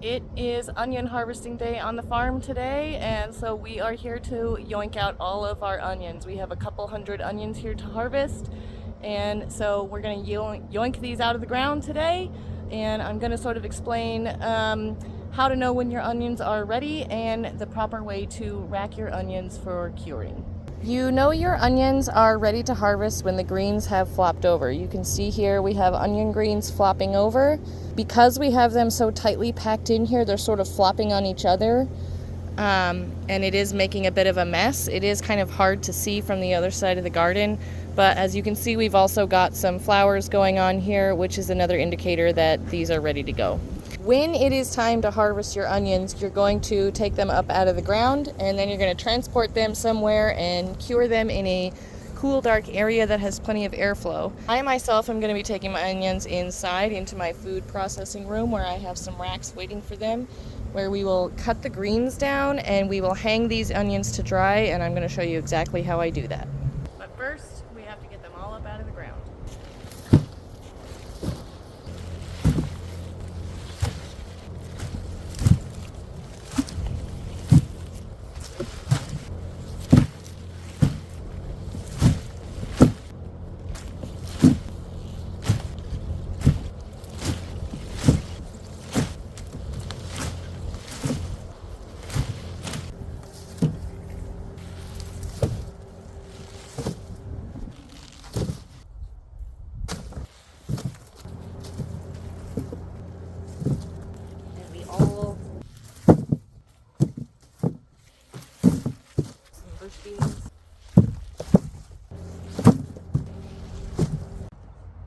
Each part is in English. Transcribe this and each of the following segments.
It is onion harvesting day on the farm today, and so we are here to yoink out all of our onions. We have a couple hundred onions here to harvest, and so we're going to yoink these out of the ground today, and I'm going to sort of explain how to know when your onions are ready and the proper way to rack your onions for curing. You know your onions are ready to harvest when the greens have flopped over. You can see here we have onion greens flopping over. Because we have them so tightly packed in here, they're sort of flopping on each other, and it is making a bit of a mess. It is kind of hard to see from the other side of the garden, but as you can see, we've also got some flowers going on here, which is another indicator that these are ready to go. When it is time to harvest your onions, you're going to take them up out of the ground, and then you're going to transport them somewhere and cure them in a cool, dark area that has plenty of airflow. I myself am going to be taking my onions inside into my food processing room, where I have some racks waiting for them, where we will cut the greens down and we will hang these onions to dry, and I'm going to show you exactly how I do that. But first, we have to get them all up out of the ground.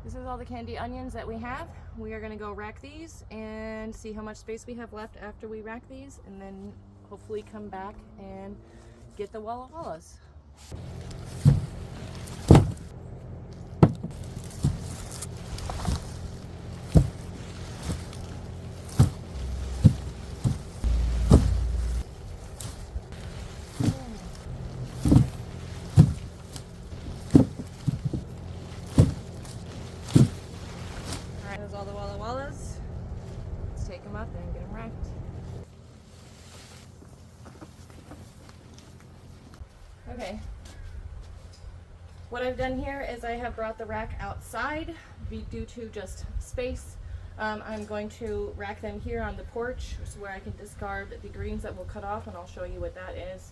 This is all the candy onions that we have. We are going to go rack these and see how much space we have left after we rack these, and then hopefully come back and get the Walla Wallas. There's all the Walla Wallas. Let's take them up and get them racked. Okay. What I've done here is I have brought the rack outside due to just space. I'm going to rack them here on the porch, where I can discard the greens that we'll cut off, and I'll show you what that is.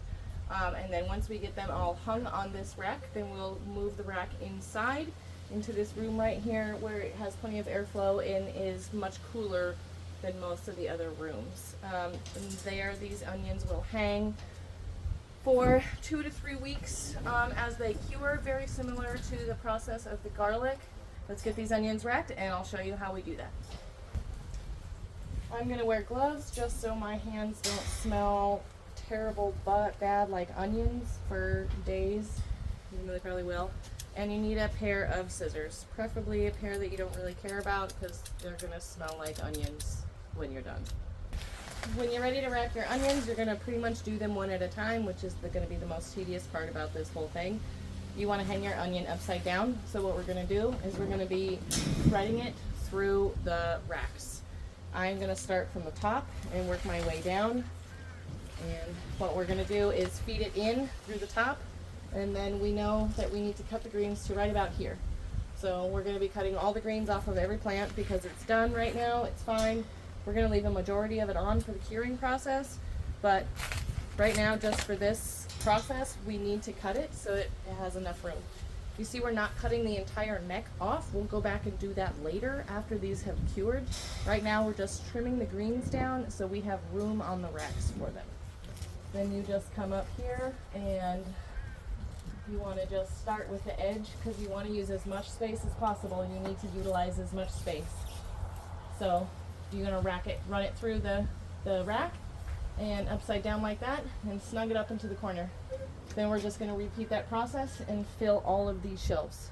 And then once we get them all hung on this rack, then we'll move the rack inside into this room right here, where it has plenty of airflow and is much cooler than most of the other rooms. And there, these onions will hang for 2 to 3 weeks as they cure, very similar to the process of the garlic. Let's get these onions racked, and I'll show you how we do that. I'm going to wear gloves just so my hands don't smell terrible bad like onions for days, even though they probably will. And you need a pair of scissors, preferably a pair that you don't really care about, because they're going to smell like onions when you're done. When you're ready to rack your onions, you're going to pretty much do them one at a time, which is going to be the most tedious part about this whole thing. You want to hang your onion upside down, so what we're going to do is we're going to be threading it through the racks. I'm going to start from the top and work my way down, and what we're going to do is feed it in through the top, and then we know that we need to cut the greens to right about here. So we're going to be cutting all the greens off of every plant because it's done right now, it's fine. We're going to leave a majority of it on for the curing process, but right now, just for this process, we need to cut it so it has enough room. You see we're not cutting the entire neck off. We'll go back and do that later after these have cured. Right now we're just trimming the greens down so we have room on the racks for them. Then you just come up here and you want to just start with the edge, because you want to use as much space as possible. You need to utilize as much space. So you're going to run it through the rack and upside down like that, and snug it up into the corner. Then we're just going to repeat that process and fill all of these shelves.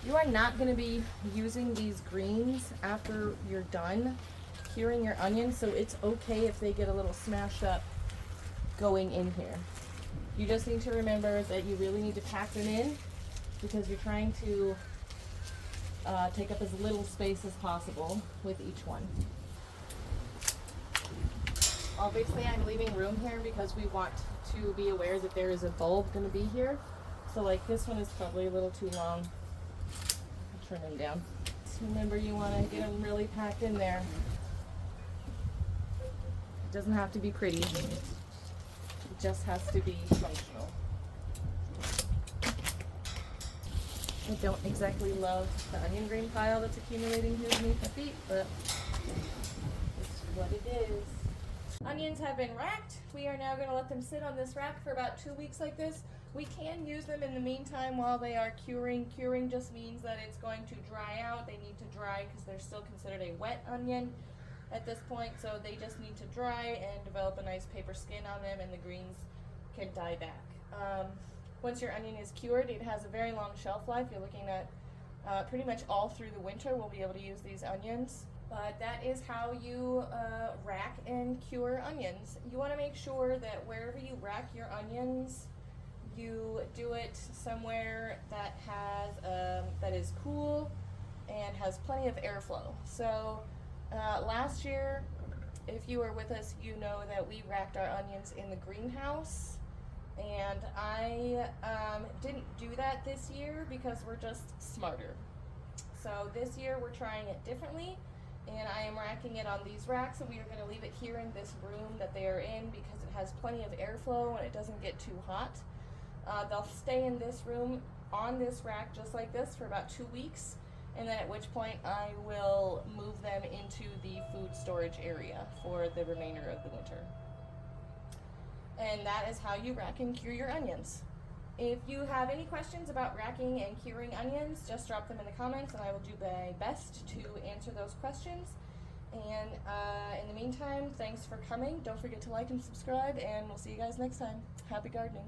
You are not going to be using these greens after you're done curing your onions, so it's okay if they get a little smashed up going in here. You just need to remember that you really need to pack them in, because you're trying to take up as little space as possible with each one. Obviously, I'm leaving room here because we want to be aware that there is a bulb going to be here. So like this one is probably a little too long. I'll turn them down. Just remember, you want to get them really packed in there. It doesn't have to be pretty. It just has to be functional. I don't exactly love the onion grain pile that's accumulating here beneath my feet, but it's what it is. Onions have been racked. We are now going to let them sit on this rack for about 2 weeks like this. We can use them in the meantime while they are curing. Curing just means that it's going to dry out. They need to dry because they're still considered a wet onion at this point, so they just need to dry and develop a nice paper skin on them, and the greens can die back. Once your onion is cured, it has a very long shelf life. You're looking at pretty much all through the winter we'll be able to use these onions. But that is how you rack and cure onions. You want to make sure that wherever you rack your onions, you do it somewhere that has that is cool and has plenty of airflow. So last year, if you were with us, you know that we racked our onions in the greenhouse, and I didn't do that this year because we're just smarter. So this year we're trying it differently, and I am racking it on these racks, and we are going to leave it here in this room that they are in because it has plenty of airflow and it doesn't get too hot. They'll stay in this room on this rack just like this for about 2 weeks, and then at which point I will move them into the food storage area for the remainder of the winter. And that is how you rack and cure your onions. If you have any questions about racking and curing onions, just drop them in the comments and I will do my best to answer those questions. And in the meantime, thanks for coming. Don't forget to like and subscribe, and we'll see you guys next time. Happy gardening.